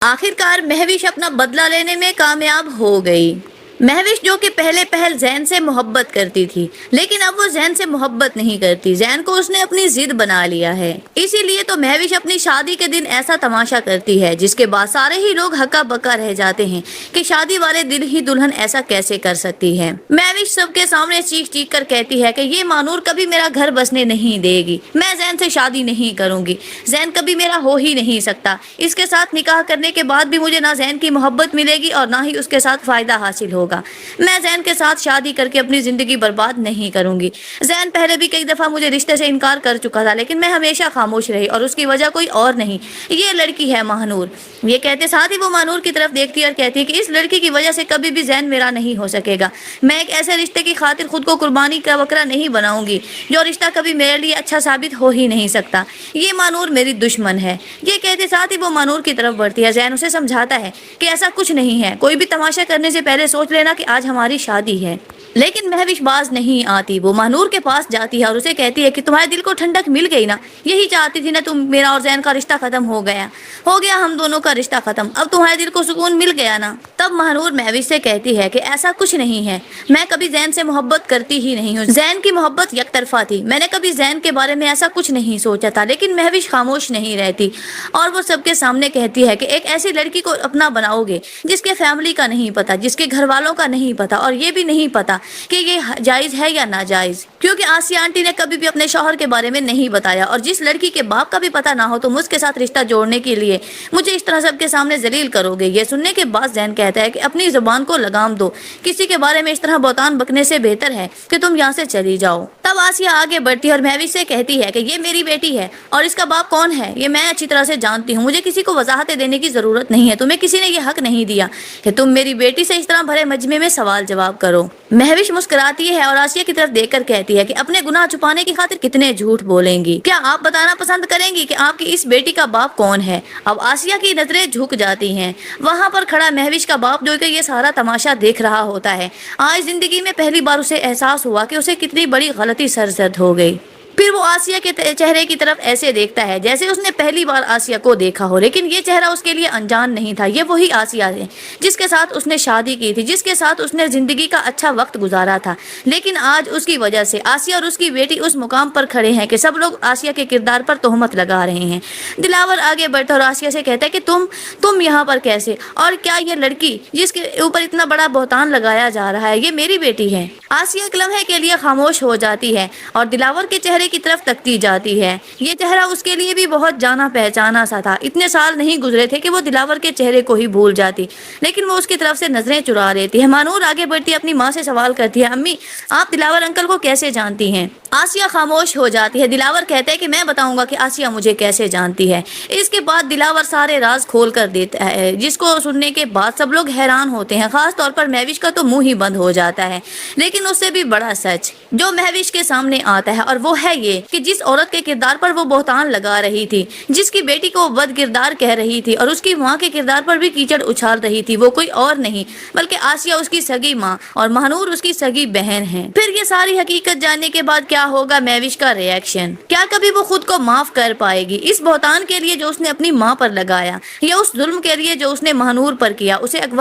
आखिरकार महविश अपना बदला लेने में कामयाब हो गई। महविश जो कि पहले पहल जैन से मोहब्बत करती थी, लेकिन अब वो जैन से मोहब्बत नहीं करती। जैन को उसने अपनी जिद बना लिया है। इसीलिए तो महविश अपनी शादी के दिन ऐसा तमाशा करती है जिसके बाद सारे ही लोग हक्का बक्का रह जाते हैं कि शादी वाले दिन ही दुल्हन ऐसा कैसे कर सकती है। महविश सबके सामने चीख चीख कर कहती है कि ये मानूर कभी मेरा घर बसने नहीं देगी, मैं जैन से शादी नहीं करूंगी, जैन कभी मेरा हो ही नहीं सकता। इसके साथ निकाह करने के बाद भी मुझे ना जैन की मोहब्बत मिलेगी और ना ही उसके साथ फायदा हासिल होगा। मैं जैन के साथ शादी करके अपनी जिंदगी बर्बाद नहीं करूंगी। जैन पहले भी कई दफा मुझे रिश्ते से इनकार कर चुका था, लेकिन मैं हमेशा खामोश रही और उसकी वजह कोई और नहीं, ये लड़की है महानूर। ये कहते साथ ही वो महानूर की तरफ देखती और कहती है कि इस लड़की की वजह से कभी भी जैन मेरा नहीं हो सकेगा। मैं एक ऐसे रिश्ते की खातिर खुद को कुर्बानी का बकरा नहीं बनाऊंगी जो रिश्ता कभी मेरे लिए अच्छा साबित हो ही नहीं सकता। ये महानूर मेरी दुश्मन है। ये कहते साथ ही वो महानूर की तरफ बढ़ती है। जैन उसे समझाता है कि ऐसा कुछ नहीं है, कोई भी तमाशा करने से पहले सोच लेना कि आज हमारी शादी है। लेकिन महविश बाज नहीं आती। वो महानूर के पास जाती है और उसे कहती है कि तुम्हारे दिल को ठंडक मिल गई ना, यही चाहती थी ना तुम, मेरा और जैन का रिश्ता खत्म हो गया हम दोनों का रिश्ता खत्म, अब तुम्हारे दिल को सुकून मिल गया ना। तब महानूर महविश से कहती है कि ऐसा कुछ नहीं है, मैं कभी जैन से मोहब्बत करती ही नहीं हूँ। जैन की मोहब्बत यकतरफा थी, मैंने कभी जैन के बारे में ऐसा कुछ नहीं सोचा था। लेकिन महविश खामोश नहीं रहती और वो सबके सामने कहती है कि एक ऐसी लड़की को अपना बनाओगे जिसके फैमिली का नहीं पता, जिसके घर वालों का नहीं पता और ये भी नहीं पता कि ये जायज है या नाजायज, क्योंकि आसिया आंटी ने कभी भी अपने शौहर के बारे में नहीं बताया। और जिस लड़की के बाप का भी पता ना हो तुम उसके साथ रिश्ता जोड़ने के लिए मुझे इस तरह सबके सामने जलील करोगे। ये सुनने के बाद जैन कहता है कि अपनी जुबान को लगाम दो, किसी के बारे में इस तरह बहतान बकने से बेहतर है कि तुम यहाँ से चली जाओ। तब आसिया आगे बढ़ती है और महविश से कहती है कि ये मेरी बेटी है और इसका बाप कौन है ये मैं अच्छी तरह से जानती हूँ, मुझे किसी को वजाहतें देने की जरूरत नहीं है। तुम्हें किसी ने ये हक नहीं दिया कि तुम मेरी बेटी से इस तरह भरे मजमे में सवाल जवाब करो। महविश मुस्कुराती है और आसिया की तरफ देखकर कहती है कि अपने गुनाह छुपाने की खातिर कितने झूठ बोलेंगी, क्या आप बताना पसंद करेंगी कि आपकी इस बेटी का बाप कौन है। अब आसिया की नजरें झुक जाती हैं। वहां पर खड़ा महविश का बाप जो कि ये सारा तमाशा देख रहा होता है। आज जिंदगी में पहली बार उसे एहसास हुआ कि उसे कितनी बड़ी गलती सरजद हो गई। फिर वो आसिया के चेहरे की तरफ ऐसे देखता है जैसे उसने पहली बार आसिया को देखा हो, लेकिन ये चेहरा उसके लिए अनजान नहीं था। ये वही आसिया है जिसके साथ उसने शादी की थी, जिसके साथ उसने जिंदगी का अच्छा वक्त गुजारा था। लेकिन आज उसकी वजह से आसिया और उसकी बेटी उस मुकाम पर खड़े हैं कि सब लोग आसिया के किरदार पर तोहमत लगा रहे हैं। दिलावर आगे बढ़ता और आसिया से कहता है कि तुम यहाँ पर कैसे, और क्या ये लड़की जिसके ऊपर इतना बड़ा बहतान लगाया जा रहा है ये मेरी बेटी है। आसिया एक लम्हे के लिए खामोश हो जाती है और दिलावर के चेहरे की तरफ तकती जाती है। ये चेहरा उसके लिए भी बहुत जाना पहचाना सा था। इतने साल नहीं गुजरे थे कि वो दिलावर के चेहरे को ही भूल जाती, लेकिन वो उसकी तरफ से नजरें चुरा लेती है। मानूर आगे बढ़ती अपनी माँ से सवाल करती है, अम्मी आप दिलावर अंकल को कैसे जानती हैं। आसिया खामोश हो जाती है। दिलावर कहता है कि मैं बताऊंगा कि आसिया मुझे कैसे जानती है। इसके बाद दिलावर सारे राज खोल कर देता है, जिसको सुनने के बाद सब लोग हैरान होते हैं। खास तौर पर महविश का तो मुंह ही बंद हो जाता है। लेकिन उससे भी बड़ा सच जो महविश के सामने आता है और वो है ये कि जिस औरत के किरदार पर वो बहतान लगा रही थी, जिसकी बेटी को बद किरदार कह रही थी और उसकी माँ के किरदार पर भी कीचड़ उछाल रही थी, वो कोई और नहीं बल्कि आसिया उसकी सगी माँ और महानूर उसकी सगी बहन है। फिर ये सारी हकीकत जानने के बाद क्या होगा महविश का रिएक्शन, क्या कभी वो खुद को माफ कर पाएगी इस बहतान के लिए जो उसने अपनी माँ पर लगाया, या उस जुल्म के लिए जो उसने महानूर पर किया, उसे अगवा